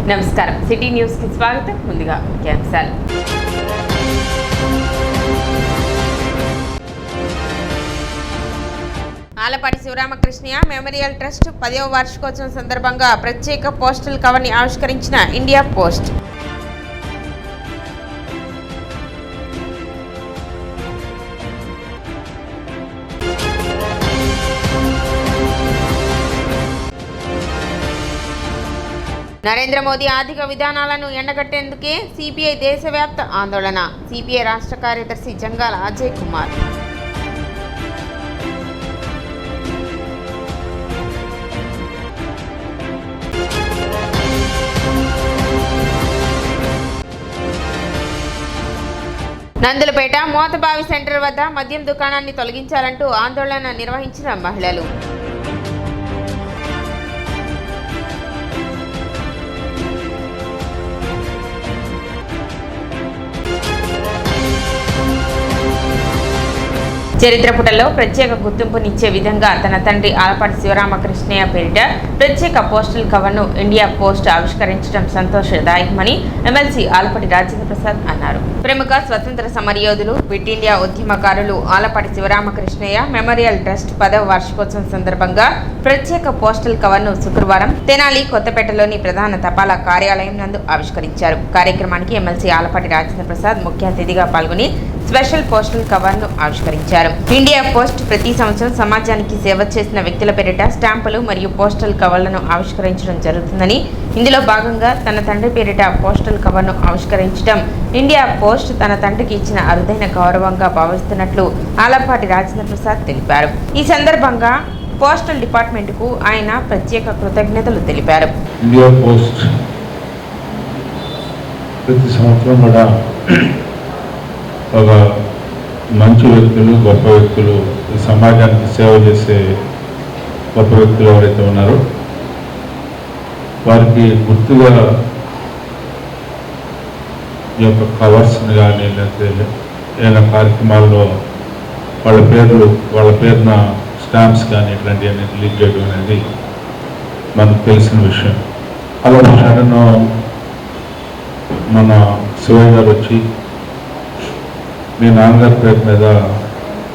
నమస్కారం city news కి స్వాగతం. ముందుగా ముఖ్యాంశాలు. ఆలపాటి శివరామకృష్ణయ్య మెమోరియల్ ట్రస్ట్ 10వ వార్షికోత్సవం సందర్భంగా ప్రత్యేక పోస్టల్ కవర్ని ఆవిష్కరించిన ఇండియా పోస్ట్. నరేంద్ర మోదీ ఆర్థిక విధానాలను ఎండగట్టేందుకే సిపిఐ దేశవ్యాప్త ఆందోళన. సిపిఐ రాష్ట్ర కార్యదర్శి జంగాల అజయ్ కుమార్. నందులపేట మోతబావి సెంటర్ వద్ద మద్యం దుకాణాన్ని తొలగించాలంటూ ఆందోళన నిర్వహించిన మహిళలు. చరిత్ర పుటల్లో ప్రత్యేక గుర్తింపునిచ్చే విధంగా తన తండ్రి ఆలపాటి శివరామకృష్ణయ్య పేరిట ప్రత్యేక పోస్టల్ కవర్ను ఇండియా పోస్ట్ ఆవిష్కరించడం సంతోషదాయకమని ఎమ్మెల్సీ ఆలపాటి రాజేంద్ర ప్రసాద్ అన్నారు. ప్రముఖ స్వతంత్ర సమరయోధులు క్విట్ ఇండియా ఉద్యమకారులు ఆలపాటి శివరామకృష్ణయ్య మెమోరియల్ ట్రస్ట్ 10వ వార్షికోత్సవం సందర్భంగా ప్రత్యేక పోస్టల్ కవర్ను శుక్రవారం తెనాలి కొత్తపేటలోని ప్రధాన తపాలా కార్యాలయం నందు ఆవిష్కరించారు. కార్యక్రమానికి ఎమ్మెల్సీ ఆలపాటి రాజేంద్ర ప్రసాద్ ముఖ్య అతిథిగా పాల్గొని స్పెషల్ పోస్టల్ కవర్ను ఆవిష్కరించారు. ఇండియా పోస్ట్ ప్రతి సంవత్సరం సమాజానికి సేవ చేసిన వ్యక్తుల పేరిట స్టాంపులు మరియు పోస్టల్ కవర్లను ఆవిష్కరించడం జరుగుతుందని, ఇందులో భాగంగా తన తండ్రి పేరిట పోస్టల్ కవర్ను ఆవిష్కరించడం ఇండియా పోస్ట్ తన తండ్రికి ఇచ్చిన అరుదైన గౌరవంగా భావిస్తున్నట్లు ఆలపాటి రాజేంద్ర ప్రసాద్ తెలిపారు. ఈ సందర్భంగా పోస్టల్ డిపార్ట్మెంట్కు ఆయన ప్రత్యేక కృతజ్ఞతలు తెలిపారు. ఇండియా పోస్ట్ ప్రతి సంవత్సరం కూడా ఒక మంచి వ్యక్తులు, గొప్ప వ్యక్తులు, ఈ సమాజానికి సేవ చేసే గొప్ప వ్యక్తులు ఎవరైతే ఉన్నారో వారికి గుర్తుగా ఈ యొక్క కవర్స్ని కానీ లేకపోతే ఏదైనా కార్యక్రమాల్లో వాళ్ళ పేరున స్టాంప్స్ కానీ ఇట్లాంటివన్నీ రిలీజ్ చేయడం అనేది మనకు తెలిసిన విషయం. అలా సడన్ మన శివయ్య గారు వచ్చి మీ నాన్నగారి పేరు మీద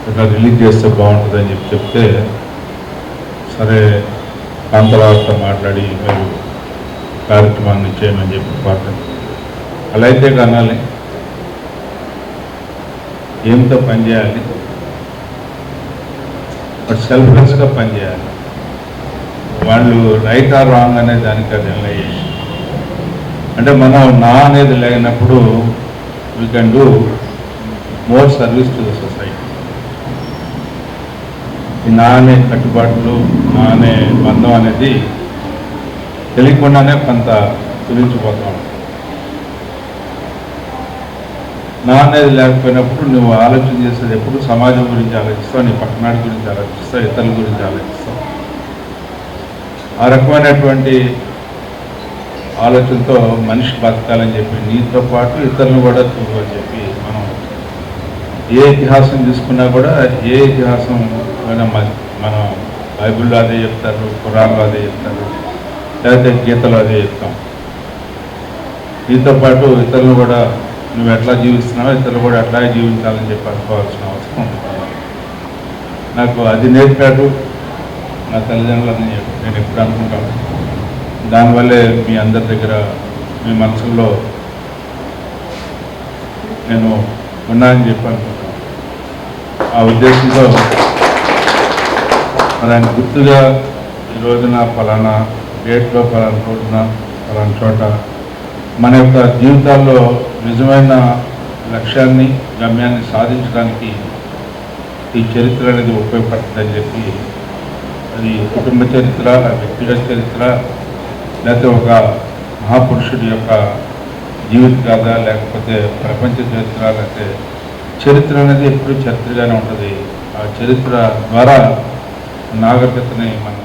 ఇట్లా రిలీజ్ చేస్తే బాగుంటుందని చెప్తే సరే కాంతరావుతో మాట్లాడి మీరు కార్యక్రమాన్ని చేయమని చెప్పి పాఠం. అలా అయితే కనాలి, ఏంతో పనిచేయాలి, బట్ సెల్ఫ్లెస్గా పనిచేయాలి. వాళ్ళు రైట్ ఆర్ రాంగ్ అనే దానికి అది నిర్ణయించి అంటే మనం నా అనేది లేనప్పుడు we can do more service to the society. ఈ నా అనే కట్టుబాట్లు, నా అనే బంధం అనేది తెలియకుండానే కొంత కుదించిపోతాం. నా అనేది లేకపోయినప్పుడు నువ్వు ఆలోచన చేసేది ఎప్పుడు సమాజం గురించి ఆలోచిస్తావు, నీ పట్టణాడి గురించి ఆలోచిస్తావు, ఇతరుల గురించి ఆలోచిస్తావు. ఆ రకమైనటువంటి ఆలోచనతో మనిషి బతకాలని చెప్పి నీతో పాటు ఇతరులను కూడా చూడని చెప్పి మనం ఏ ఇతిహాసం తీసుకున్నా కూడా ఏ ఇతిహాసం మన బైబిల్లో అదే చెప్తారు, ఖురాన్లో అదే చెప్తారు, లేకపోతే గీతలో అదే చెప్తాం. దీంతో పాటు ఇతరులను కూడా నువ్వు ఎట్లా జీవిస్తున్నావో ఇతరులు కూడా అట్లాగే జీవించాలని చెప్పి అనుకోవాల్సిన అవసరం ఉంది. నాకు అది నేర్పాడు నా తల్లిదండ్రులని నేను ఎప్పుడు అనుకుంటాను. దానివల్లే మీ అందరి దగ్గర మీ మనసుల్లో నేను ఉన్నానని చెప్పి అనుకుంటాను. ఆ ఉద్దేశంతో మరి ఆయన గుర్తుగా ఈ రోజున ఫలానా డేట్లో ఫలానా రోజున ఫలానా చోట మన యొక్క జీవితాల్లో నిజమైన లక్ష్యాన్ని, గమ్యాన్ని సాధించడానికి ఈ చరిత్ర అనేది ఉపయోగపడుతుందని చెప్పి, అది కుటుంబ చరిత్ర, వ్యక్తిగత చరిత్ర, లేకపోతే ఒక మహాపురుషుడి యొక్క జీవిత గాథ, లేకపోతే ప్రపంచ చరిత్ర, లేకపోతే చరిత్ర అనేది ఎప్పుడు చరిత్రగానే ఉంటుంది. ఆ చరిత్ర ద్వారా నాగరికతని మనం.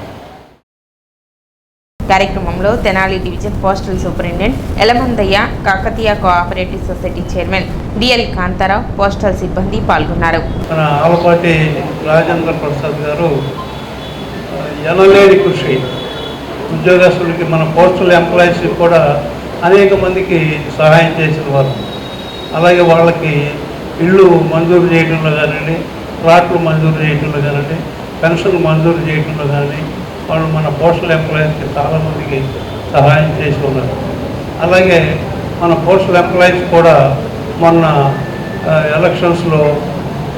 కార్యక్రమంలో Tenali division postal superintendent Elamandayya, Kakatiya cooperative society chairman DL Kantharao, postal సిబ్బంది పాల్గొన్నారు. మన ఆలపాటి రాజేంద్ర ప్రసాద్ గారు ఎనలేని కృషి ఉద్యోగస్తులకి, మన పోస్టల్ ఎంప్లాయీస్కి కూడా అనేక మందికి సహాయం చేసిన వారు. అలాగే వాళ్ళకి ఇళ్ళు మంజూరు చేయడంలో కానివ్వండి, ప్లాట్లు మంజూరు చేయడంలో కానివ్వండి, పెన్షన్లు మంజూరు చేయడంలో కానీ వాళ్ళు మన పోస్టల్ ఎంప్లాయీస్కి చాలామందికి సహాయం చేసి ఉన్నారు. అలాగే మన పోస్టల్ ఎంప్లాయీస్ కూడా మొన్న ఎలక్షన్స్లో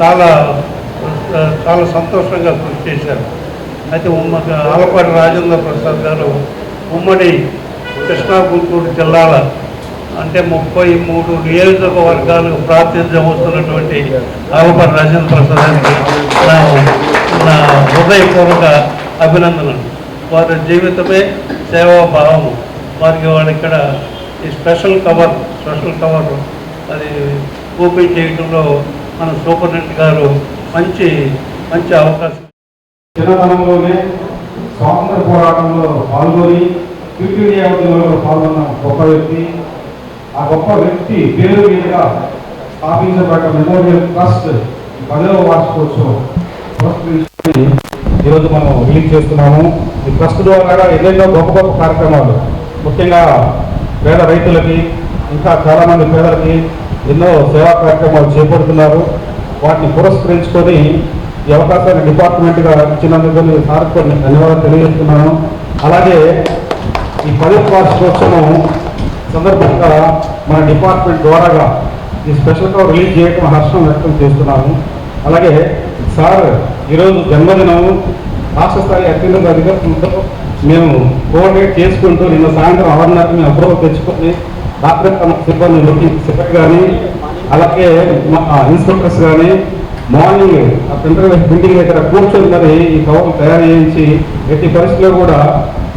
చాలా సంతోషంగా కృషి చేశారు. అయితే ఆలపాటి రాజేంద్ర ప్రసాద్ గారు ఉమ్మడి కృష్ణా గుంటూరు జిల్లాల అంటే 33 నియోజకవర్గాలకు ప్రాతినిధ్యం వస్తున్నటువంటి ఆలపాటి రాజేంద్ర ప్రసాదానికి నా హృదయపూర్వక అభినందనలు. వారి జీవితమే సేవాభావము. వారికి ఇక్కడ ఈ స్పెషల్ కవర్ అది ఓపెన్ చేయడంలో మన సూపరింటెండెంట్ గారు మంచి అవకాశం. చిన్నతనంలోనే స్వాతంత్ర పోరాటంలో పాల్గొని క్విట్ ఇండియా ఉద్యమంలో పాల్గొన్న గొప్ప వ్యక్తి. ఆ గొప్ప వ్యక్తి పేరు మీదుగా స్థాపించబడ్డ మెమోరియల్ ట్రస్ట్ 10వ వార్షికోత్సవం ఈరోజు మనం రిలీజ్ చేస్తున్నాము. ఈ ట్రస్ట్ ద్వారా ఎన్నెన్నో గొప్ప కార్యక్రమాలు, ముఖ్యంగా పేద రైతులకి, ఇంకా చాలామంది పేదలకి ఎన్నో సేవా కార్యక్రమాలు చేపడుతున్నారు. వాటిని పురస్కరించుకొని ఈ అవకాశాన్ని డిపార్ట్మెంట్గా ఇచ్చినందుకు సార్కి కొన్ని ధన్యవాదాలు తెలియజేస్తున్నాను. అలాగే ఈ 10వ వార్షికోత్సవం సందర్భంగా మన డిపార్ట్మెంట్ ద్వారాగా ఈ స్పెషల్ కవర్ రిలీజ్ చేయడం హర్షం వ్యక్తం చేస్తున్నాము. అలాగే సార్ ఈరోజు జన్మదినము రాష్ట్ర స్థాయి అత్యున్నత అధికారులతో మేము కోఆర్డినేట్ చేసుకుంటూ నిన్న సాయంత్రం 6:30 మేము అప్రూవల్ తెచ్చుకొని రాత్రి సిబ్బంది కానీ అలాగే మా ఇన్స్పెక్టర్స్ కానీ మార్నింగ్ ఆ బిల్డింగ్ దగ్గర కూర్చొని మరి ఈ కవర్లు తయారు చేయించి ఎట్టి పరిస్థితుల్లో కూడా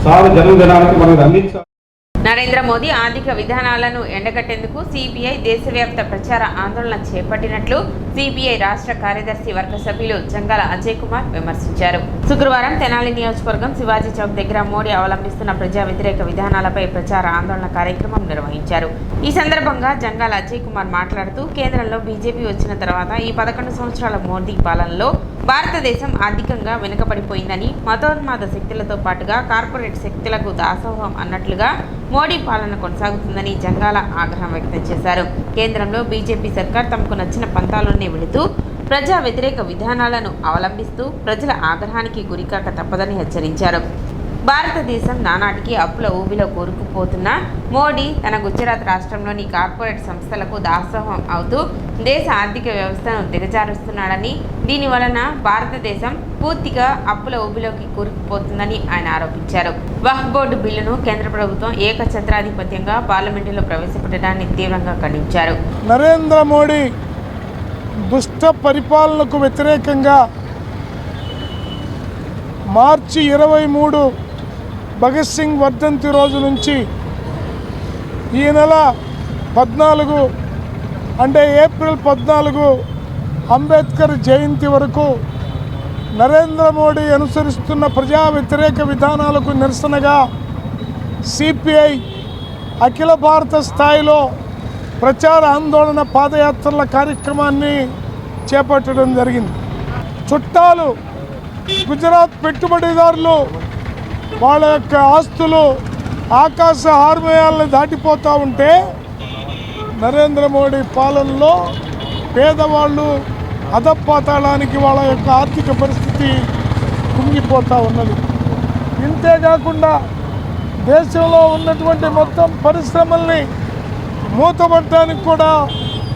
సార్ జన్మదినానికి మనకు అందించాలి. నరేంద్ర మోదీ ఆర్థిక విధానాలను ఎండగట్టేందుకు సిపిఐ దేశవ్యాప్త ప్రచార ఆందోళన చేపట్టినట్లు సిపిఐ రాష్ట్ర కార్యదర్శి వర్గ సభ్యులు జంగాల అజయ్ కుమార్ విమర్శించారు. శుక్రవారం తెనాలి నియోజకవర్గం శివాజీ చౌక్ దగ్గర మోడీ అవలంబిస్తున్న ప్రజా వ్యతిరేక విధానాలపై ప్రచార ఆందోళన కార్యక్రమం నిర్వహించారు. ఈ సందర్భంగా జంగాల అజయ్ కుమార్ మాట్లాడుతూ కేంద్రంలో బీజేపీ వచ్చిన తర్వాత ఈ 11 సంవత్సరాల మోదీ పాలనలో భారతదేశం ఆర్థికంగా వెనుకబడిపోయిందని, మతోన్మాద శక్తులతో పాటుగా కార్పొరేట్ శక్తులకు దాసోహం అన్నట్లుగా మోడీ పాలన కొనసాగుతుందని జంగాల ఆగ్రహం వ్యక్తం చేశారు. కేంద్రంలో బీజేపీ సర్కార్ తమకు నచ్చిన పంతాలోనే వెళుతూ ప్రజా వ్యతిరేక విధానాలను అవలంబిస్తూ ప్రజల ఆగ్రహానికి గురికాక తప్పదని హెచ్చరించారు. భారతదేశం నానాటికి అప్పుల ఊబిలో కూరుకుపోతున్న మోడీ తన గుజరాత్ రాష్ట్రంలోని కార్పొరేట్ సంస్థలకు దాసోహం అవుతూ దేశ ఆర్థిక వ్యవస్థను దిగజారుస్తున్నాడని, దీని వలన భారతదేశం పూర్తిగా అప్పుల ఊబిలోకి కూరుకుపోతుందని ఆయన ఆరోపించారు. వక్ఫ్ బోర్డు బిల్లును కేంద్ర ప్రభుత్వం ఏకఛత్రాధిపత్యంగా పార్లమెంటులో ప్రవేశపెట్టడాన్ని తీవ్రంగా ఖండించారు. నరేంద్ర మోడీ దుష్ట పరిపాలనకు వ్యతిరేకంగా మార్చి 23 భగత్ సింగ్ వర్ధంతి రోజు నుంచి ఈ నెల 14 అంటే ఏప్రిల్ 14 అంబేద్కర్ జయంతి వరకు నరేంద్ర మోడీ అనుసరిస్తున్న ప్రజా వ్యతిరేక విధానాలకు నిరసనగా సిపిఐ అఖిల భారత స్థాయిలో ప్రచార ఆందోళన పాదయాత్రల కార్యక్రమాన్ని చేపట్టడం జరిగింది. చుట్టాలు గుజరాత్ పెట్టుబడిదారులు వాళ్ళ యొక్క ఆస్తులు ఆకాశ హార్మయాలను దాటిపోతూ ఉంటే నరేంద్ర మోడీ పాలనలో పేదవాళ్ళు అధపాతాళానికి వాళ్ళ యొక్క ఆర్థిక పరిస్థితి కుంగిపోతూ ఉన్నది. ఇంతేకాకుండా దేశంలో ఉన్నటువంటి మొత్తం పరిశ్రమల్ని మూతపట్టడానికి కూడా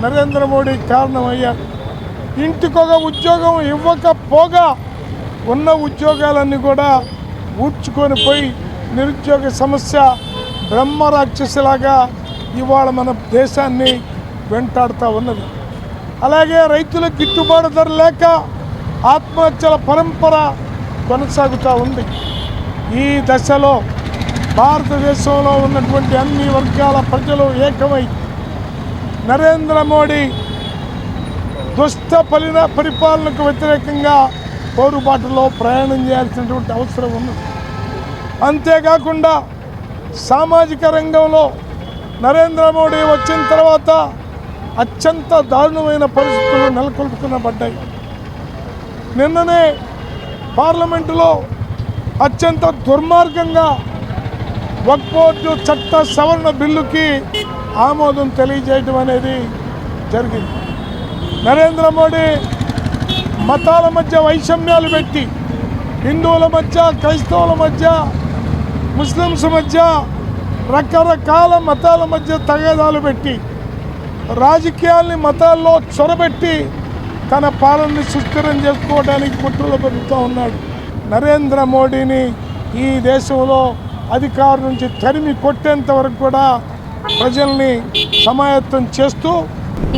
నరేంద్ర మోడీ కారణమయ్యారు. ఇంటికొక ఉద్యోగం ఇవ్వకపోగా ఉన్న ఉద్యోగాలన్నీ కూడా ఊడ్చుకొని పోయి నిరుద్యోగ సమస్య బ్రహ్మరాక్షసిలాగా ఇవాళ మన దేశాన్ని వెంటాడుతూ ఉన్నది. అలాగే రైతులకు గిట్టుబాటు ధర లేక ఆత్మహత్యల పరంపర కొనసాగుతూ ఉంది. ఈ దశలో భారతదేశంలో ఉన్నటువంటి అన్ని వర్గాల ప్రజలు ఏకమై నరేంద్ర మోడీ దుష్ట పరిపాలనకు వ్యతిరేకంగా పోరుబాటులో ప్రయాణం చేయాల్సినటువంటి అవసరం ఉంది. అంతేకాకుండా సామాజిక రంగంలో నరేంద్ర మోడీ వచ్చిన తర్వాత అత్యంత దారుణమైన పరిస్థితులు నెలకొల్పుకునబడ్డాయి. నిన్ననే పార్లమెంటులో అత్యంత దుర్మార్గంగా వక్ఫ్ బోర్డు చట్ట సవరణ బిల్లుకి ఆమోదం తెలియజేయడం అనేది జరిగింది. నరేంద్ర మోడీ మతాల మధ్య వైషమ్యాలు పెట్టి హిందువుల మధ్య, క్రైస్తవుల మధ్య, ముస్లిమ్స్ మధ్య, రకరకాల మతాల మధ్య తగాదాలు పెట్టి రాజకీయాల్ని మతాల్లో చొరబెట్టి తన పాలనని సుస్థిరం చేసుకోవడానికి కుట్రలు పెడుతూ ఉన్నాడు. నరేంద్ర మోడీని ఈ దేశంలో అధికారం నుంచి తరిమి కొట్టేంత వరకు కూడా ప్రజల్ని సమాయత్తం చేస్తూ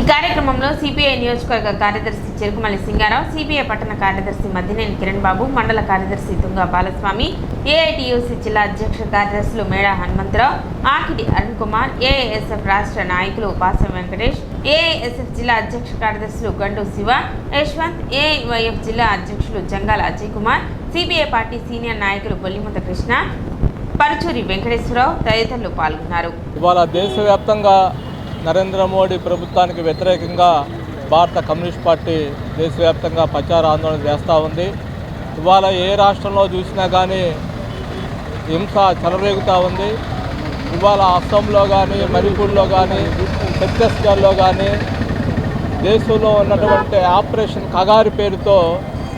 ఈ కార్యక్రమంలో సిపిఐ నియోజకవర్గ కార్యదర్శి చెరుకుమల్లి సింగారావు, సిపిఐ పట్టణ కార్యదర్శి మద్దినేని కిరణ్ బాబు, మండల కార్యదర్శి తుంగ బాలస్వామి, ఏఐటియుసి జిల్లా అధ్యక్ష కార్యదర్శులు మేడా హనుమంతరావు, ఆకిడి అరుణ్ కుమార్, ఏఐఎస్ఎఫ్ రాష్ట్ర నాయకులు పాసం వెంకటేష్, ఏఐఎస్ఎఫ్ జిల్లా అధ్యక్ష కార్యదర్శులు గండు శివ, యశ్వంత్, ఏఐవైఎఫ్ జిల్లా అధ్యక్షులు Jangala Ajay Kumar, CPI party senior నాయకులు బొల్లిముత కృష్ణ, పరుచూరి వెంకటేశ్వరరావు తదితరులు పాల్గొన్నారు. ఇవాళ దేశవ్యాప్తంగా నరేంద్ర మోడీ ప్రభుత్వానికి వ్యతిరేకంగా భారత కమ్యూనిస్ట్ పార్టీ దేశవ్యాప్తంగా ప్రచార ఆందోళన చేస్తూ ఉంది. ఇవాళ ఏ రాష్ట్రంలో చూసినా కానీ హింస చెలరేగుతూ ఉంది. ఇవాళ అస్సాంలో కానీ, మణిపూర్లో కానీ, ఛత్తీస్గఢ్లో కానీ దేశంలో ఉన్నటువంటి ఆపరేషన్ కగారి పేరుతో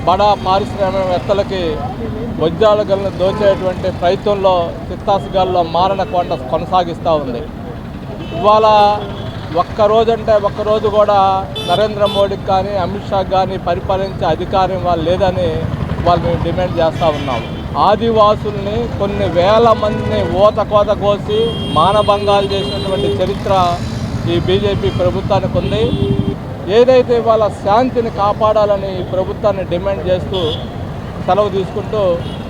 బడా పారిశ్రామికవేత్తలకి వజ్రాలను దోచేటువంటి ప్రయత్నంలో ఛత్తీస్గఢ్లో మారణ కొండ కొనసాగిస్తూ ఉంది. ఇవాళ ఒక్కరోజు కూడా నరేంద్ర మోడీకి కానీ, అమిత్ షాకి కానీ పరిపాలించే అధికారం వాళ్ళు లేదని వాళ్ళు మేము డిమాండ్ చేస్తూ ఉన్నాం. ఆదివాసుల్ని కొన్ని వేల మందిని కోత కోసి మానభంగాలు చేసినటువంటి చరిత్ర ఈ బీజేపీ ప్రభుత్వానికి ఉంది. ఏదైతే వాళ్ళ శాంతిని కాపాడాలని ఈ ప్రభుత్వాన్ని డిమాండ్ చేస్తూ సెలవు తీసుకుంటూ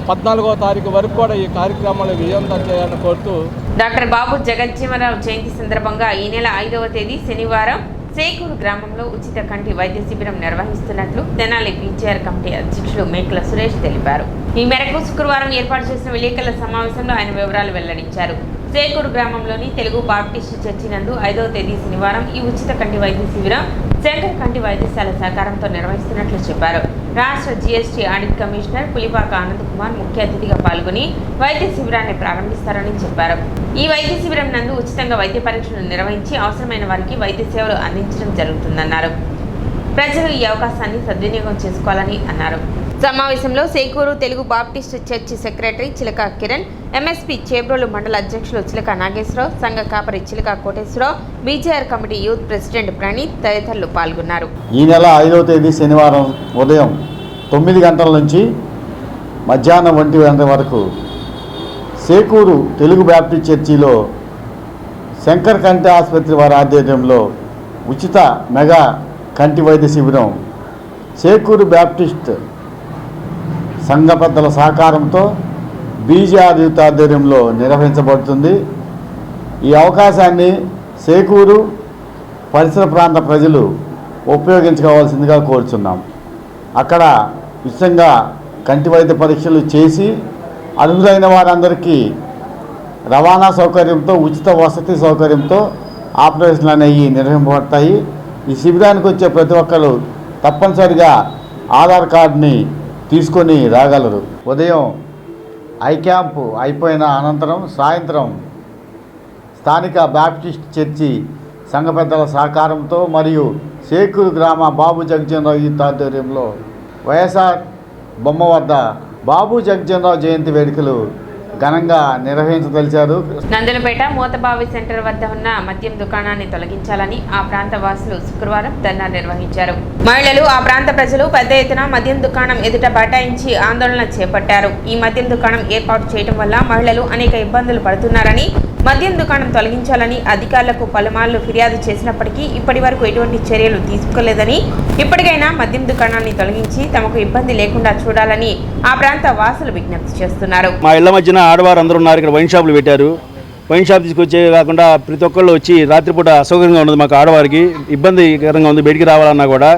14వ తారీఖు వరకు కూడా ఈ కార్యక్రమాలు విజయవంతం చేయాలని కోరుతూ డాక్టర్ బాబు జగజ్జీవనరావు జయంతి సందర్భంగా ఈ నెల 5వ తేదీ శనివారం సేకూరు గ్రామంలో ఉచిత కంటి వైద్య శిబిరం నిర్వహిస్తున్నట్లు తెనాలి బీజేఆర్ కమిటీ అధ్యక్షులు మేకల సురేష్ తెలిపారు. ఈ మేరకు శుక్రవారం ఏర్పాటు చేసిన విలేకరుల సమావేశంలో ఆయన వివరాలు వెల్లడించారు. సేకూరు గ్రామంలోని తెలుగు బాప్టిస్టు చర్చి నందు 5వ తేదీ శనివారం ఈ ఉచిత కంటి వైద్య శిబిరం శంకర్ కంటి వైద్యశాల సహకారంతో నిర్వహిస్తున్నట్లు చెప్పారు. రాష్ట్ర GST audit commissioner Pulipaka Anand Kumar ముఖ్య అతిథిగా పాల్గొని వైద్య శిబిరాన్ని ప్రారంభిస్తారని చెప్పారు. ఈ వైద్య శిబిరం నందు ఉచితంగా వైద్య పరీక్షలు నిర్వహించి అవసరమైన వారికి వైద్య సేవలు అందించడం జరుగుతుందన్నారు. ప్రజలు ఈ అవకాశాన్ని సద్వినియోగం చేసుకోవాలని అన్నారు. సమావేశంలో Sekuru Telugu Baptist church secretary చిలక కిరణ్, ఎంఎస్పీ చేబ్రోలు మండల అధ్యక్షులు చిలక నాగేశ్వరరావు, సంఘ కాపరి చిలక Koteswararao, BJR committee youth president Praneeth తదితరులు పాల్గొన్నారు. ఈ నెల 5వ తేదీ శనివారం ఉదయం 9 గంటల నుంచి మధ్యాహ్నం 1 గంటల వరకు సేకూరు తెలుగు బాప్టిస్ట్ చర్చిలో శంకర్ కంటి ఆసుపత్రి వారి ఆధ్వర్యంలో ఉచిత మెగా కంటి వైద్య శిబిరం సేకూరు బాప్టిస్ట్ సంఘ పెద్దల సహకారంతో బీజేఆర్ యూత్ ఆధ్వర్యంలో నిర్వహించబడుతుంది. ఈ అవకాశాన్ని సేకూరు పరిసర ప్రాంత ప్రజలు ఉపయోగించుకోవాల్సిందిగా కోరుచున్నాం. అక్కడ ఉచితంగా కంటి వైద్య పరీక్షలు చేసి అర్హులైన వారందరికీ రవాణా సౌకర్యంతో, ఉచిత వసతి సౌకర్యంతో ఆపరేషన్లు అనేవి నిర్వహింపబడతాయి. ఈ శిబిరానికి వచ్చే ప్రతి ఒక్కరు తప్పనిసరిగా ఆధార్ కార్డుని తీసుకొని రాగలరు. ఉదయం ఐ క్యాంపు అయిపోయిన అనంతరం సాయంత్రం స్థానిక బాప్టిస్ట్ చర్చి సంఘ పెద్దల సహకారంతో మరియు సేకూరు గ్రామ బాబు జగజ్జీవనరావు యూత్ ఆధ్వర్యంలో వైఎస్ఆర్ బొమ్మ వద్ద బాబు జగజ్జీవనరావు జయంతి వేడుకలు ఘనంగా నిర్వహించదలిచారు. నందులపేట మోతబావి సెంటర్ వద్ద ఉన్న మద్యం దుకాణాన్ని తొలగించాలని ఆ ప్రాంత వాసులు శుక్రవారం ధర్నా నిర్వహించారు. మహిళలు, ఆ ప్రాంత ప్రజలు పెద్ద ఎత్తున మద్యం దుకాణం ఎదుట బైఠాయించి ఆందోళన చేపట్టారు. ఈ మద్యం దుకాణం ఏర్పాటు చేయడం వల్ల మహిళలు అనేక ఇబ్బందులు పడుతున్నారని, మద్యం దుకాణం తొలగించాలని అధికారులకు పలుమార్లు ఫిర్యాదు చేసినప్పటికీ ఇప్పటి వరకు ఎటువంటి చర్యలు తీసుకోలేదని, ఇప్పటికైనా మద్యం దుకాణాన్ని తొలగించి తమకు ఇబ్బంది లేకుండా చూడాలని ఆ ప్రాంత వాసులు విజ్ఞప్తి చేస్తున్నారు. మా ఇళ్ల మధ్యన ఆడవారు అందరూ ఉన్నారు. ఇక్కడ వైన్ షాపులు పెట్టారు. వైన్ షాప్ తీసుకొచ్చే కాకుండా ప్రతి ఒక్కళ్ళు వచ్చి రాత్రిపూట అసౌకర్యంగా ఉన్నది. మాకు ఆడవారికి ఇబ్బందికరంగా ఉంది. బయటికి రావాలన్నా కూడా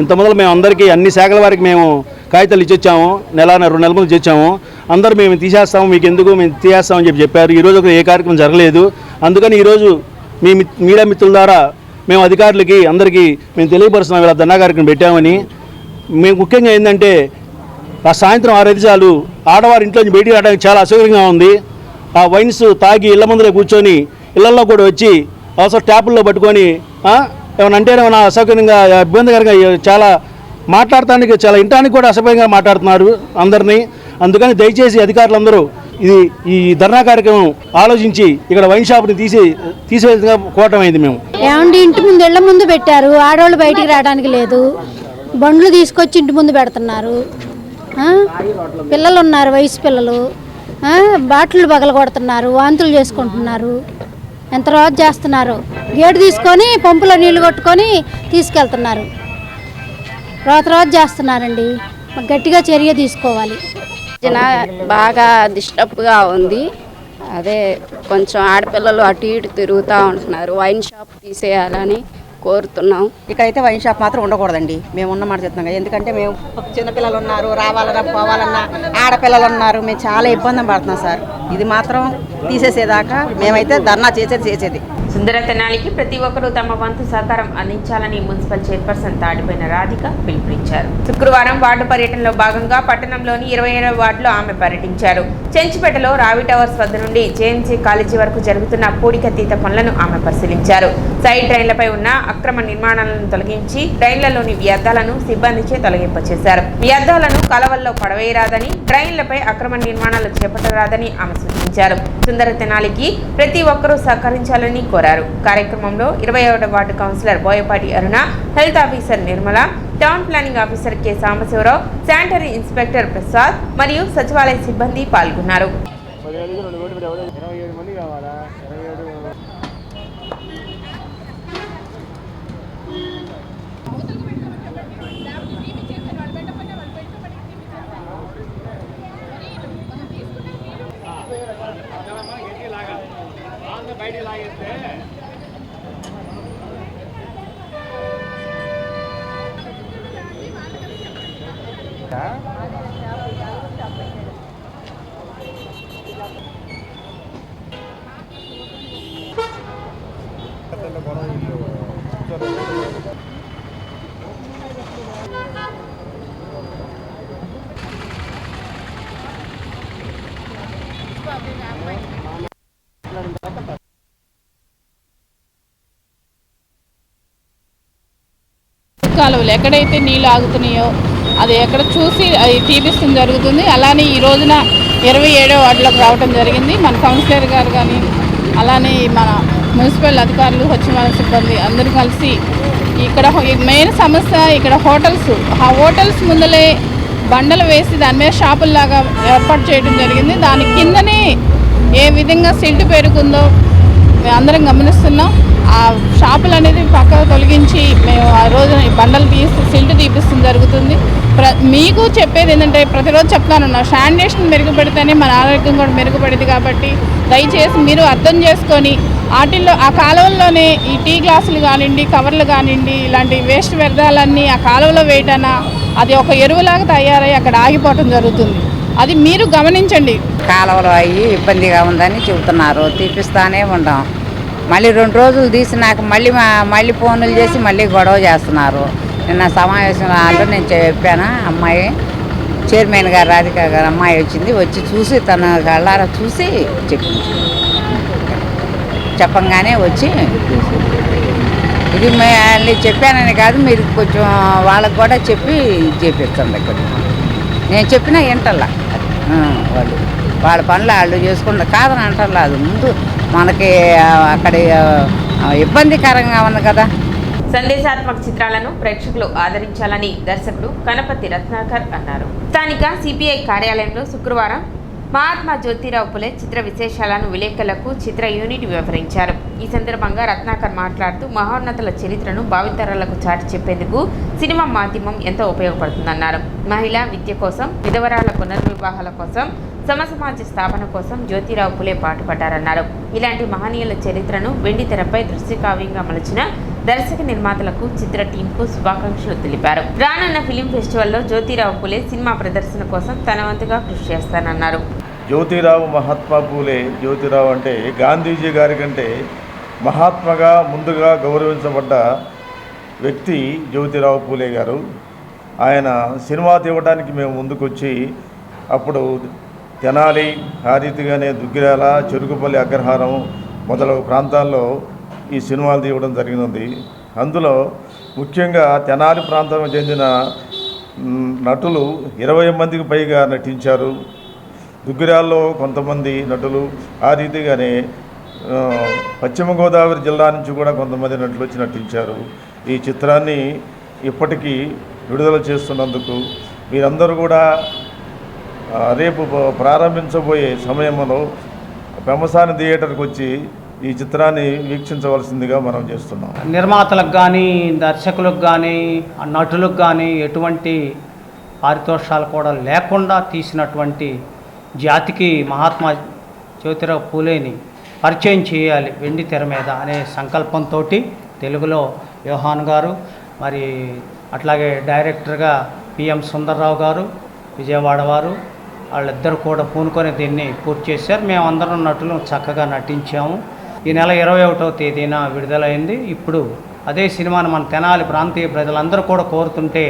ఇంత మొదలు మేము అందరికీ అన్ని శాఖల వారికి మేము కాగితాలు ఇచ్చొచ్చాము. 2 నెలల ముందు ఇచ్చొచ్చాము. అందరూ మేము తీసేస్తాము, మీకు ఎందుకు మేము తీసేస్తామని చెప్పారు. ఈరోజు ఒక ఏ కార్యక్రమం జరగలేదు. అందుకని ఈరోజు మీ మీడియా మిత్రుల ద్వారా మేము అధికారులకి అందరికీ మేము తెలియపరుస్తున్నాం. ఇలా ధర్నా కార్యక్రమం పెట్టామని. మేము ముఖ్యంగా ఏంటంటే ఆ సాయంత్రం 6 చాలు ఆడవారి ఇంట్లో నుంచి బయటికి రావడానికి చాలా అసౌకర్యంగా ఉంది. ఆ వైన్స్ తాగి ఇళ్ల ముందులో కూర్చొని ఇళ్లలో కూడా వచ్చి అవసరం ట్యాపుల్లో పట్టుకొని ఏమైనా అంటే ఏమైనా అసౌకర్యంగా ఇబ్బందికరంగా చాలా మాట్లాడటానికి చాలా ఇంటానికి కూడా అసభ్యంగా మాట్లాడుతున్నారు అందరినీ. అందుకని దయచేసి అధికారులందరూ ఈ ధర్నా కార్యక్రమం ఆలోచించి ఇక్కడ వైన్ షాప్ని తీసేదిగా కోవటమైంది. మేము ఏమండి ఇంటి ముందు ఇళ్ల ముందు పెట్టారు, ఆడవాళ్ళు బయటికి రావడానికి లేదు, బండ్లు తీసుకొచ్చి ఇంటి ముందు పెడుతున్నారు, పిల్లలు ఉన్నారు, వయసు పిల్లలు, బాటిల్ పగల కొడుతున్నారు, వాంతులు చేసుకుంటున్నారు, ఎంత రోజు చేస్తున్నారు. గేటు తీసుకొని పంపులో నీళ్లు కొట్టుకొని తీసుకెళ్తున్నారు, రోజు చేస్తున్నారండి. గట్టిగా చర్య తీసుకోవాలి. బాగా డిస్టర్బ్గా ఉంది. అదే కొంచెం ఆడపిల్లలు అటు ఇటు తిరుగుతూ ఉంటున్నారు. వైన్ షాప్ తీసేయాలని కోరుతున్నాం. ఇక్కడైతే వైన్ షాప్ మాత్రం ఉండకూడదండి. మేము ఉన్నమాట చెప్తున్నాం. ఎందుకంటే మేము చిన్నపిల్లలు ఉన్నారు, రావాలన్నా పోవాలన్నా ఆడపిల్లలు ఉన్నారు, మేము చాలా ఇబ్బంది పడుతున్నాం సార్. ఇది మాత్రం తీసేసేదాకా మేమైతే ధర్నా చేసేది. సుందర తెనాలికి ప్రతి ఒక్కరూ తమ వంతు సహకారం అందించాలని మున్సిపల్ చైర్పర్సన్ తాడిపోయిన రాధిక పిలుపునిచ్చారు. శుక్రవారం వార్డు పర్యటనలో భాగంగా పట్టణంలోని 27వ వార్డులో ఆమె పర్యటించారు. చెంచుపేటలో రావి టవర్స్ వద్ద నుండి జేఎంసీ కాలేజీ వరకు జరుగుతున్న పూడికతీత పనులను ఆమె పరిశీలించారు. సైడ్ డ్రైన్లపై ఉన్న అక్రమ నిర్మాణాలను తొలగించి డ్రైన్లలోని వ్యర్థాలను సిబ్బందిచే తొలగింపచేశారు. వ్యర్థాలను కాలవల్లో పడవేయరాదని, డ్రైన్లపై అక్రమ నిర్మాణాలు చేపట్టరాదని ఆమె సూచించారు. సుందర తెనాలికి ప్రతి ఒక్కరూ సహకరించాలని కోరారు. కార్యక్రమంలో 21వ ward councillor Boyapati Aruna, health officer Nirmala, town planning officer K Sambasivarao, sanitary inspector Prasad మరియు సచివాలయ సిబ్బంది పాల్గొన్నారు. కాలువలు ఎక్కడైతే నీళ్ళు ఆగుతున్నాయో అది ఎక్కడ చూసి అది తీపిస్తుంది జరుగుతుంది. అలానే ఈ రోజున 27వ వార్డులోకి రావడం జరిగింది. మన కౌన్సిలర్ గారు కానీ అలానే మన మున్సిపల్ అధికారులు, సచివాలయ సిబ్బంది అందరూ కలిసి ఇక్కడ మెయిన్ సమస్య ఇక్కడ హోటల్స్, ఆ హోటల్స్ ముందలే బండలు వేసి దాని మీద షాపుల్లాగా ఏర్పాటు చేయడం జరిగింది. దాని కిందనే ఏ విధంగా సిల్ట్ పెరుగుందో మేము అందరం గమనిస్తున్నాం. ఆ షాపులు అనేది పక్కకు తొలగించి మేము ఆ రోజు బండలు తీసి సిల్ట్ తీపిస్తుంది జరుగుతుంది. మీకు చెప్పేది ఏంటంటే ప్రతిరోజు చెప్తానున్నా శానిటేషన్ మెరుగుపెడితేనే మన ఆరోగ్యం కూడా మెరుగుపడింది. కాబట్టి దయచేసి మీరు అర్థం చేసుకొని వాటిల్లో ఆ కాలువల్లోనే ఈ టీ గ్లాసులు కానివ్వండి, కవర్లు కానివ్వండి, ఇలాంటి వేస్ట్ వ్యర్థాలన్నీ ఆ కాలువలో వేయటన్నా అది ఒక ఎరువులాగా తయారై అక్కడ ఆగిపోవటం జరుగుతుంది. అది మీరు గమనించండి. కాలువలో అయ్యి ఇబ్బందిగా ఉందని చెబుతున్నారు, తీపిస్తానే ఉంటాం. మళ్ళీ 2 రోజులు తీసినాక మళ్ళీ ఫోన్లు చేసి మళ్ళీ గొడవ చేస్తున్నారు. నిన్న సమావేశంలో నేను చెప్పాను, అమ్మాయి చైర్మన్ గారు రాధిక గారు అమ్మాయి వచ్చి చూసి తన కళ్ళారా చూసి చెప్పంగానే వచ్చి ఇది మళ్ళీ చెప్పానని కాదు, మీరు కొంచెం వాళ్ళకు కూడా చెప్పి చేపిస్తాం. ఇక్కడ నేను చెప్పినా వింటల్లా, వాళ్ళు వాళ్ళ పనులు వాళ్ళు చేసుకుంటారు కాదని అంటారు. అది ముందు మనకి అక్కడ ఇబ్బందికరంగా ఉంది కదా. సందేశాత్మక చిత్రాలను ప్రేక్షకులు ఆదరించాలని దర్శకుడు కనపతి రత్నాకర్ అన్నారు. స్థానిక సిపిఐ కార్యాలయంలో శుక్రవారం మహాత్మా జ్యోతిరావు పులే చిత్ర విశేషాలను విలేకరులకు చిత్ర యూనిట్ వివరించారు. ఈ సందర్భంగా రత్నాకర్ మాట్లాడుతూ మహోన్నతుల చరిత్రను భావితరాలకు చాటి చెప్పేందుకు సినిమా మాధ్యమం ఎంతో ఉపయోగపడుతుందన్నారు. మహిళా విద్య కోసం, విధవరాల పునర్వివాహాల కోసం, సమసమాజ స్థాపన కోసం జ్యోతిరావు పులే పాటుపడ్డారన్నారు. ఇలాంటి మహనీయుల చరిత్రను వెండి తెరపై దృశ్యకావ్యంగా మలచిన దర్శక నిర్మాతలకు, చిత్ర టీంకు శుభాకాంక్షలు తెలిపారు. రానున్న ఫిలిం ఫెస్టివల్లో జ్యోతిరావు పులే సినిమా ప్రదర్శన కోసం తన వంతుగా కృషి చేస్తానన్నారు. జ్యోతిరావు మహాత్మా పూలే, జ్యోతిరావు అంటే గాంధీజీ గారి కంటే మహాత్మగా ముందుగా గౌరవించబడ్డ వ్యక్తి జ్యోతిరావు పూలే గారు. ఆయన సినిమా తీయడానికి మేము ముందుకొచ్చి అప్పుడు తెనాలి, ఆ రీతిగానే దుగ్గిరాల, చెరుకుపల్లి, అగ్రహారం మొదలగు ప్రాంతాల్లో ఈ సినిమాలు తీయడం జరిగినది. అందులో ముఖ్యంగా తెనాలి ప్రాంతానికి చెందిన నటులు 20 మందికి పైగా నటించారు. దుగ్గిరాల్లో కొంతమంది నటులు, ఆ రీతిగానే పశ్చిమ గోదావరి జిల్లా నుంచి కూడా కొంతమంది నటులు వచ్చి నటించారు. ఈ చిత్రాన్ని ఇప్పటికీ విడుదల చేస్తున్నందుకు మీరందరూ కూడా రేపు ప్రారంభించబోయే సమయంలో పెమసాని థియేటర్కి వచ్చి ఈ చిత్రాన్ని వీక్షించవలసిందిగా మనం చేస్తున్నాం. నిర్మాతలకు కానీ, దర్శకులకు కానీ, నటులకు కానీ ఎటువంటి పారితోషాలు కూడా లేకుండా తీసినటువంటి జాతికి మహాత్మా జ్యోతిరావు పూలేని పరిచయం చేయాలి వెండి తెర మీద అనే సంకల్పంతో తెలుగులో యోహాన్ గారు, మరి అట్లాగే డైరెక్టర్గా పిఎం సుందర్రావు గారు, విజయవాడ వారు, వాళ్ళిద్దరు కూడా పూనుకొని దీన్ని పూర్తి చేశారు. మేమందరం నటులు చక్కగా నటించాము. ఈ నెల 21వ తేదీన విడుదలైంది. ఇప్పుడు అదే సినిమాను మన తెనాలి ప్రాంతీయ ప్రజలందరూ కూడా కోరుతుంటే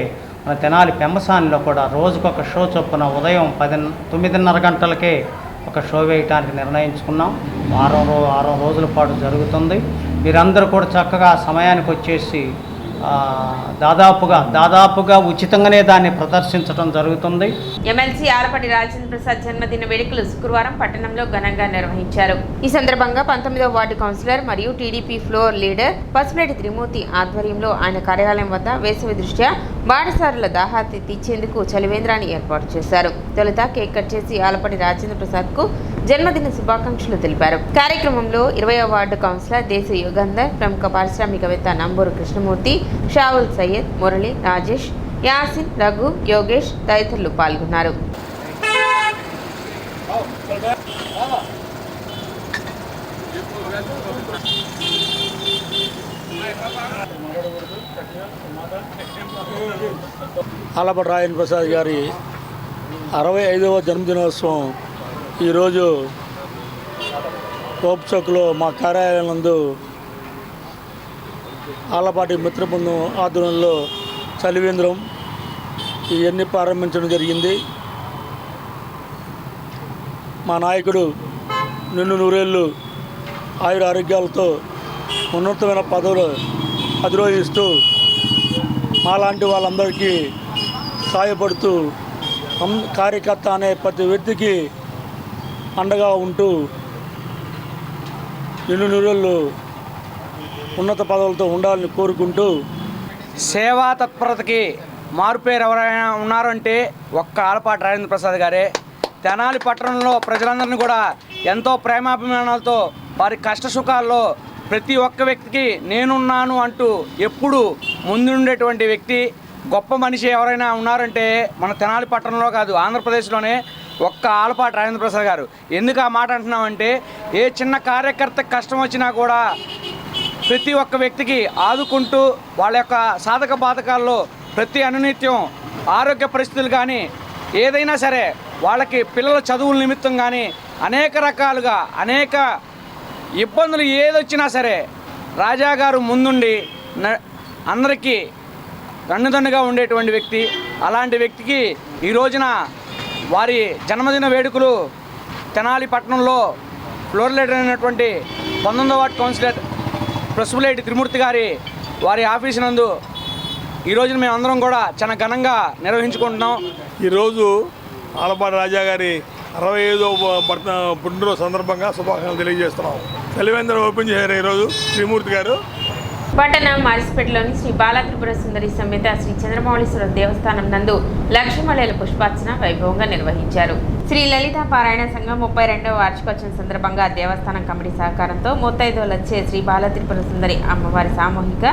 మన తెనాలి పెంబసానిలో కూడా రోజుకొక షో చొప్పున ఉదయం 9:30 గంటలకే ఒక షో వేయటానికి నిర్ణయించుకున్నాం. వారం రోజుల పాటు జరుగుతుంది. మీరందరూ కూడా చక్కగా సమయానికి వచ్చేసి దాదాపుగా ఉచితంగానే దాన్ని ప్రదర్శించడం జరుగుతుంది. ఎమ్మెల్సీ ఆలపాటి రాజేంద్ర ప్రసాద్ జన్మదిన వేడుకలు శుక్రవారం పట్టణంలో ఘనంగా నిర్వహించారు. ఈ సందర్భంగా 19వ వార్డు కౌన్సిలర్ మరియు టీడీపీ ఫ్లోర్ లీడర్ పసుపులేటి త్రిమూర్తి ఆధ్వర్యంలో ఆయన కార్యాలయం వద్ద వేసవి దృష్ట్యా బాటసారుల దాహార్తి తీర్చేందుకు చలివేంద్రాన్ని ఏర్పాటు చేశారు. తొలుత కేక్ కట్ చేసి ఆలపాటి రాజేంద్ర ప్రసాద్ కు జన్మదిన శుభాకాంక్షలు తెలిపారు. కార్యక్రమంలో 20వ వార్డు కౌన్సిలర్ దేశ యుగంధర్, ప్రముఖ పారిశ్రామికవేత్త నంబూరు కృష్ణమూర్తి, షావుల్ సయ్యద్, మురళి, రాజేష్, యాసిన్, రఘు, యోగేష్ తదితరులు పాల్గొన్నారు. ఆలపాటి రాజేంద్ర ప్రసాద్ గారి 65వ జన్మదినోత్సవం ఈరోజు టోప్ చౌక్లో మా కార్యాలయం నందు ఆలపాటి మిత్ర బృందం ఆధ్వర్యంలో చలివేంద్రం ఇవన్నీ ప్రారంభించడం జరిగింది. మా నాయకుడు నిన్ను నూరేళ్ళు ఆయుర ఆరోగ్యాలతో ఉన్నతమైన పదవులు అధిరోహిస్తూ మాలాంటి వాళ్ళందరికీ సహాయపడుతూ కార్యకర్త అనే ప్రతి వ్యక్తికి అండగా ఉంటూ నిన్ను నూరేళ్ళు ఉన్నత పదవులతో ఉండాలని కోరుకుంటూ సేవా తత్పరతకి మారుపేరు ఎవరైనా ఉన్నారంటే ఒక్క ఆలపాటి రాజేంద్ర ప్రసాద్ గారే. తెనాలి పట్టణంలో ప్రజలందరినీ కూడా ఎంతో ప్రేమాభిమానాలతో వారి కష్ట సుఖాల్లో ప్రతి ఒక్క వ్యక్తికి నేనున్నాను అంటూ ఎప్పుడు ముందుండేటువంటి వ్యక్తి, గొప్ప మనిషి ఎవరైనా ఉన్నారంటే మన తెనాలి పట్టణంలో కాదు ఆంధ్రప్రదేశ్లోనే ఒక్క ఆలపాటి రాజేంద్ర ప్రసాద్ గారు. ఎందుకు ఆ మాట అంటున్నామంటే ఏ చిన్న కార్యకర్త కష్టం వచ్చినా కూడా ప్రతి ఒక్క వ్యక్తికి ఆదుకుంటూ వాళ్ళ యొక్క సాధక బాధకాల్లో ప్రతి అనునిత్యం ఆరోగ్య పరిస్థితులు కానీ ఏదైనా సరే వాళ్ళకి పిల్లల చదువుల నిమిత్తం కానీ అనేక రకాలుగా అనేక ఇబ్బందులు ఏదొచ్చినా సరే రాజా గారు ముందుండి అందరికీ కన్నుదన్నుగా ఉండేటువంటి వ్యక్తి. అలాంటి వ్యక్తికి ఈ రోజున వారి జన్మదిన వేడుకలు తెనాలి పట్టణంలో ఫ్లోర్ లీడర్ అయినటువంటి 19వ వార్డు కౌన్సిలర్ పసుపులేటి త్రిమూర్తి గారి వారి ఆఫీసు నందు ఈ రోజున మేమందరం కూడా చాలా ఘనంగా నిర్వహించుకుంటున్నాం. ఈరోజు ఆలపాటి రాజా గారి 65వ పుట్టినరోజు సందర్భంగా శుభాకాంక్షలు తెలియజేస్తున్నాం. చలివేంద్రం ఓపెన్ చేశారు ఈరోజు త్రిమూర్తి గారు. పట్టణం మారిసిపేటలోని శ్రీ బాలత్రిపుర సుందరి సమేత శ్రీ చంద్రమౌళీశ్వర దేవస్థానం నందు లక్షమలేల పుష్పార్చన వైభవంగా నిర్వహించారు. శ్రీ లలితా పారాయణ సంఘం 32వ వార్షికోత్సవం సందర్భంగా దేవస్థానం కమిటీ సహకారంతో ముత్తైదువులచే శ్రీ బాలత్రిపుర సుందరి అమ్మవారి సామూహిక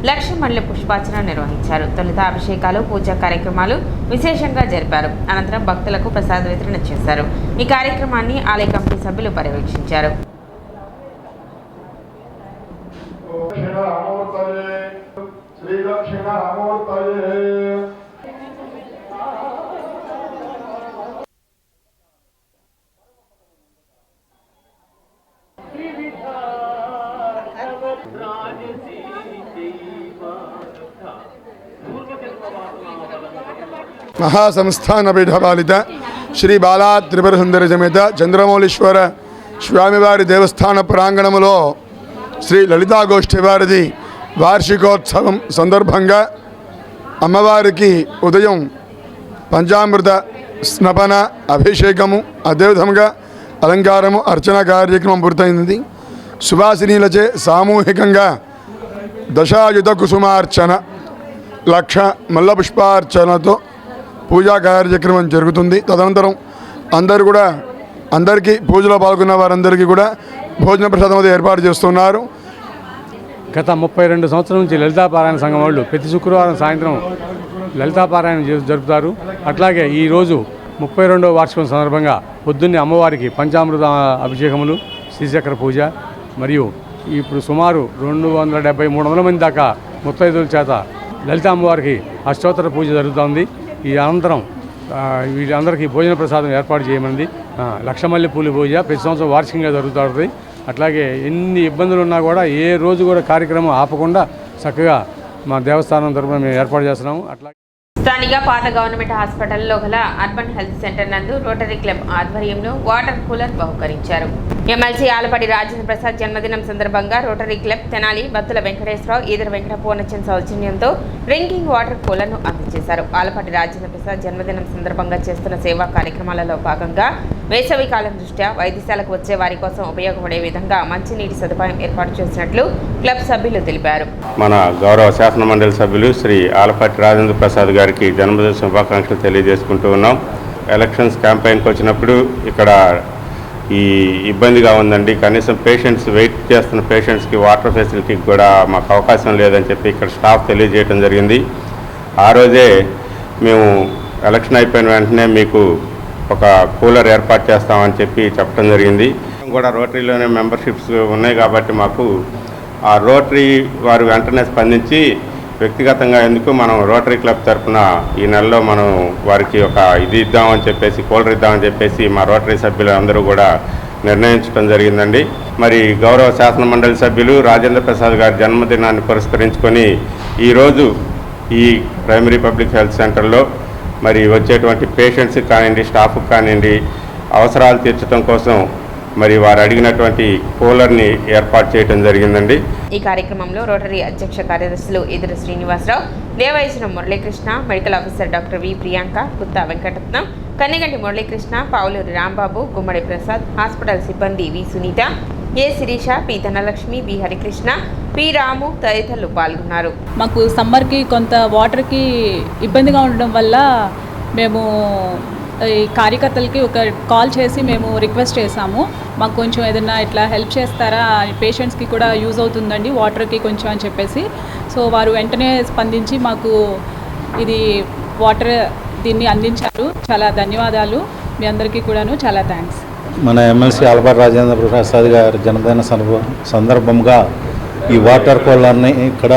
లక్షమల్లె పుష్పార్చన నిర్వహించారు. తొలుత అభిషేకాలు, పూజా కార్యక్రమాలు విశేషంగా జరిపారు. అనంతరం భక్తులకు ప్రసాద వితరణ చేశారు. ఈ కార్యక్రమాన్ని ఆలయ కమిటీ సభ్యులు పర్యవేక్షించారు. మహాసంస్థాన పీఠపాలిత శ్రీ బాలా త్రిపుర సుందరి సమేత చంద్రమౌళీశ్వర స్వామివారి దేవస్థాన ప్రాంగణంలో శ్రీ లలితాగోష్ఠి వారిది వార్షికోత్సవం సందర్భంగా అమ్మవారికి ఉదయం పంచామృత స్నపన అభిషేకము అదేవిధంగా అలంకారము అర్చన కార్యక్రమం పూర్తయింది. సువాసినీలచే సామూహికంగా దశాయుధ కుసుమార్చన 1,00,000 మల్ల పుష్పార్చనతో పూజా కార్యక్రమం జరుగుతుంది. తదనంతరం అందరికీ పూజలో పాల్గొన్న వారందరికీ కూడా భోజన ప్రసాదం ఏర్పాటు చేస్తున్నారు. గత 32 సంవత్సరాల నుంచి లలితాపారాయణ సంఘం వాళ్ళు ప్రతి శుక్రవారం సాయంత్రం లలితాపారాయణ జరుపుతారు. అట్లాగే ఈరోజు 32వ వార్షికం సందర్భంగా పొద్దున్నే అమ్మవారికి పంచామృత అభిషేకములు, శ్రీచక్ర పూజ మరియు ఇప్పుడు సుమారు 270-300 మంది దాకా ముత్తైదుల చేత లలిత అమ్మవారికి అష్టోత్తర పూజ జరుగుతుంది. ఈ అనంతరం వీళ్ళందరికీ భోజన ప్రసాదం ఏర్పాటు చేయమంది. 1,00,000 మల్లె పూల పూజ ప్రతి సంవత్సరం వార్షికంగా జరుగుతుంది. అట్లాగే ఎన్ని ఇబ్బందులు ఉన్నా కూడా ఏ రోజు కూడా కార్యక్రమం ఆపకుండా చక్కగా మా దేవస్థానం తరఫున మేము ఏర్పాటు చేస్తున్నాము. అట్లాగే స్థానిక పాత గవర్నమెంట్ హాస్పిటల్లో గల అర్బన్ హెల్త్ సెంటర్ నందు రోటరీ క్లబ్ ఆధ్వర్యంలో వాటర్ కూలర్ బహుకరించారు. ఎమ్మెల్సీ ఆలపాటి రాజేంద్ర ప్రసాద్ జన్మదినం సందర్భంగా రోటరీ క్లబ్ తెనాలి బత్తుల వెంకటేశ్వరరావు ఈదర వెంకట పూర్ణచంద్ సౌజన్యంతో డ్రింకింగ్ వాటర్ కూలర్ను అందజేశారు. ఆలపాటి రాజేంద్ర ప్రసాద్ జన్మదినం సందర్భంగా చేస్తున్న సేవా కార్యక్రమాలలో భాగంగా వేసవి కాలం దృష్ట్యా వైద్యశాలకు వచ్చే వారి కోసం ఉపయోగపడే విధంగా మంచినీటి సదుపాయం ఏర్పాటు చేసినట్లు క్లబ్ సభ్యులు తెలిపారు. మన గౌరవ శాసన మండలి సభ్యులు శ్రీ ఆలపాటి రాజేంద్ర ప్రసాద్ గారికి జన్మదిన శుభాకాంక్షలు తెలియజేసుకుంటూ ఉన్నాం. ఎలక్షన్స్ క్యాంపెయిన్కి వచ్చినప్పుడు ఇక్కడ ఈ ఇబ్బందిగా ఉందండి, కనీసం పేషెంట్స్ వెయిట్ చేస్తున్న పేషెంట్స్కి వాటర్ ఫెసిలిటీకి కూడా మాకు అవకాశం లేదని చెప్పి ఇక్కడ స్టాఫ్ తెలియజేయడం జరిగింది. ఆ రోజే మేము ఎలక్షన్ అయిపోయిన వెంటనే మీకు ఒక కూలర్ ఏర్పాటు చేస్తామని చెప్పి చెప్పడం జరిగింది. కూడా రోటరీలోనే మెంబర్షిప్స్ ఉన్నాయి కాబట్టి మాకు ఆ రోటరీ వారు వెంటనే స్పందించి వ్యక్తిగతంగా ఎందుకు మనం రోటరీ క్లబ్ తరఫున ఈ నెలలో మనం వారికి ఒక ఇది ఇద్దామని చెప్పేసి కూలర్ ఇద్దామని చెప్పేసి మా రోటరీ సభ్యులు అందరూ కూడా నిర్ణయించడం జరిగిందండి. మరి గౌరవ శాసన మండలి సభ్యులు రాజేంద్ర ప్రసాద్ గారి జన్మదినాన్ని పురస్కరించుకొని ఈరోజు ఈ ప్రైమరీ పబ్లిక్ హెల్త్ సెంటర్లో మరి వచ్చేటువంటి పేషెంట్స్కి కానివ్వండి, స్టాఫ్కి కానివ్వండి అవసరాలు తీర్చడం కోసం మరి వారు అడిగినటువంటి కూలర్ని ఏర్పాటు చేయడం జరిగిందండి. ఈ కార్యక్రమంలో రోటరీ అధ్యక్ష కార్యదర్శులు Edara Srinivasarao, Devayachanam Muralikrishna, medical officer doctor V Priyanka, Gutta Venkataratnam, Kanneganti Muralikrishna, Pavuluri Rambabu, Gummadi Prasad, hospital సిబ్బంది V Sunitha, A Sirisha, P Dhanalakshmi, B Harikrishna, P Ramu తదితరులు పాల్గొన్నారు. మాకు సమ్మర్కి కొంత వాటర్కి ఇబ్బందిగా ఉండడం వల్ల మేము ఈ కార్యకర్తలకి ఒక కాల్ చేసి మేము రిక్వెస్ట్ చేసాము, మాకు కొంచెం ఏదైనా ఇట్లా హెల్ప్ చేస్తారా, పేషెంట్స్కి కూడా యూజ్ అవుతుందండి వాటర్కి కొంచెం అని చెప్పేసి. సో వారు వెంటనే స్పందించి మాకు ఇది వాటర్ దీన్ని అందించారు. చాలా ధన్యవాదాలు మీ అందరికీ కూడాను, చాలా థ్యాంక్స్. మన ఎమ్మెల్సీ ఆలపాటి రాజేంద్ర ప్రసాద్ గారి జన్మదిన సందర్భంగా ఈ వాటర్ కూలర్ని ఇక్కడ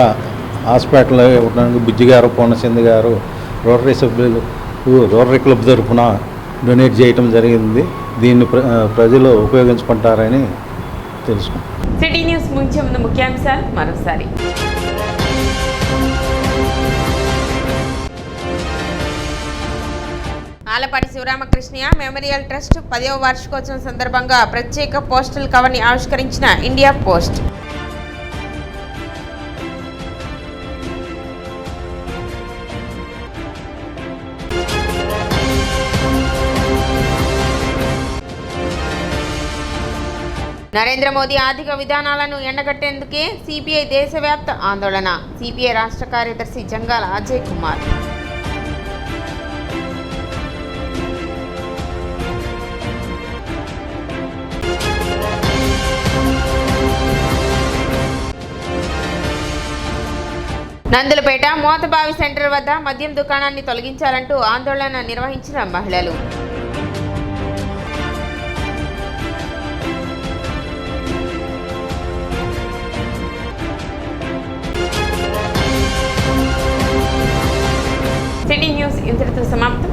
హాస్పిటల్లో ఇవ్వడానికి బుజ్జి గారు, పూర్ణచంద్ గారు రోటరీ సభ్యులు రోటరీ క్లబ్ తరఫున డొనేట్ చేయటం జరిగింది. దీన్ని ప్రజలు ఉపయోగించుకుంటారని తెలుసుకుంటాం. సిటీ న్యూస్ ముంచే ముందు ముఖ్యాంశాలు మరోసారి. ఆలపాటి శివరామకృష్ణయ్య మెమోరియల్ ట్రస్ట్ 10వ వార్షికోత్సవం సందర్భంగా ప్రత్యేక పోస్టల్ కవర్ని ఆవిష్కరించిన ఇండియా పోస్ట్. నరేంద్ర మోదీ ఆర్థిక విధానాలను ఎండగట్టేందుకే సిపిఐ దేశవ్యాప్త ఆందోళన. సిపిఐ రాష్ట్ర కార్యదర్శి జంగాల అజయ్ కుమార్. నందులపేట మోతబావి సెంటర్ వద్ద మద్యం దుకాణాన్ని తొలగించాలంటూ ఆందోళన నిర్వహించిన మహిళలు. సిటీ న్యూస్ ఇంతటితో సమాప్తం.